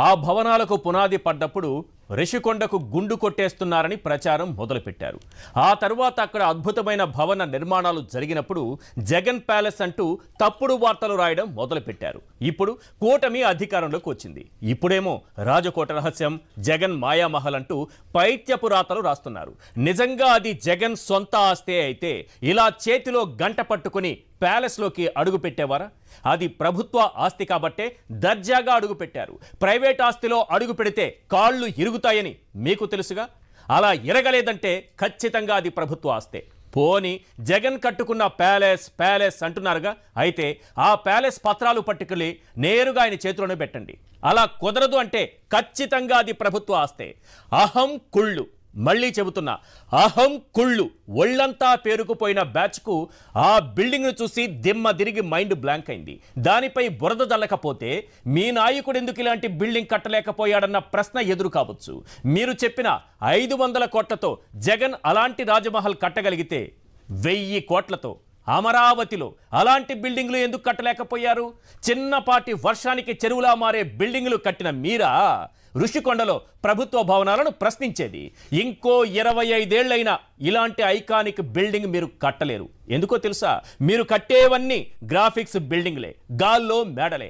ఆ భవనాలకు పునాది పడ్డప్పుడు రిషికొండకు గుండు కొట్టేస్తున్నారని ప్రచారం మొదలుపెట్టారు. ఆ తరువాత అక్కడ అద్భుతమైన భవన నిర్మాణాలు జరిగినప్పుడు జగన్ ప్యాలెస్ అంటూ తప్పుడు వార్తలు రాయడం మొదలుపెట్టారు. ఇప్పుడు కూటమి అధికారంలోకి వచ్చింది. ఇప్పుడేమో రాజకోట రహస్యం, జగన్ మాయామహల్ అంటూ పైత్యపు రాతలు రాస్తున్నారు. నిజంగా అది జగన్ సొంత ఆస్తే అయితే ఇలా చేతిలో గంట పట్టుకుని ప్యాలెస్లోకి అడుగు పెట్టేవారా? అది ప్రభుత్వ ఆస్తి కాబట్టే దర్జాగా అడుగు పెట్టారు. ప్రైవేట్ ఆస్తిలో అడుగు పెడితే కాళ్ళు ఇరుగుతాయని మీకు తెలుసుగా. అలా ఇరగలేదంటే ఖచ్చితంగా అది ప్రభుత్వ ఆస్తే. పోని జగన్ కట్టుకున్న ప్యాలెస్ అంటున్నారుగా, అయితే ఆ ప్యాలెస్ పత్రాలు పట్టుకెళ్ళి నేరుగా ఆయన చేతిలోనే పెట్టండి. అలా కుదరదు అంటే ఖచ్చితంగా అది ప్రభుత్వ ఆస్తే. అహం కుళ్ళు, మళ్ళీ చెబుతున్నా, అహం కుళ్ళు. ఒళ్ళంతా పేరుకుపోయిన బ్యాచ్కు ఆ బిల్డింగ్ను చూసి దిమ్మ తిరిగి మైండ్ బ్లాంక్ అయింది. దానిపై బురద జల్లకపోతే మీ నాయకుడు ఎందుకు ఇలాంటి బిల్డింగ్ కట్టలేకపోయాడన్న ప్రశ్న ఎదురు కావచ్చు. మీరు చెప్పిన 500 కోట్లతో జగన్ అలాంటి రాజమహల్ కట్టగలిగితే 1000 కోట్లతో అమరావతిలో అలాంటి బిల్డింగ్లు ఎందుకు కట్టలేకపోయారు? చిన్నపాటి వర్షానికి చెరువులా మారే బిల్డింగ్లు కట్టిన మీరా ఋషికొండలో ప్రభుత్వ భవనాలను ప్రశ్నించేది? ఇంకో 25 ఏళ్లైనా ఇలాంటి ఐకానిక్ బిల్డింగ్ మీరు కట్టలేరు. ఎందుకో తెలుసా? మీరు కట్టేవన్నీ గ్రాఫిక్స్ బిల్డింగ్లే, గాల్లో మేడలే.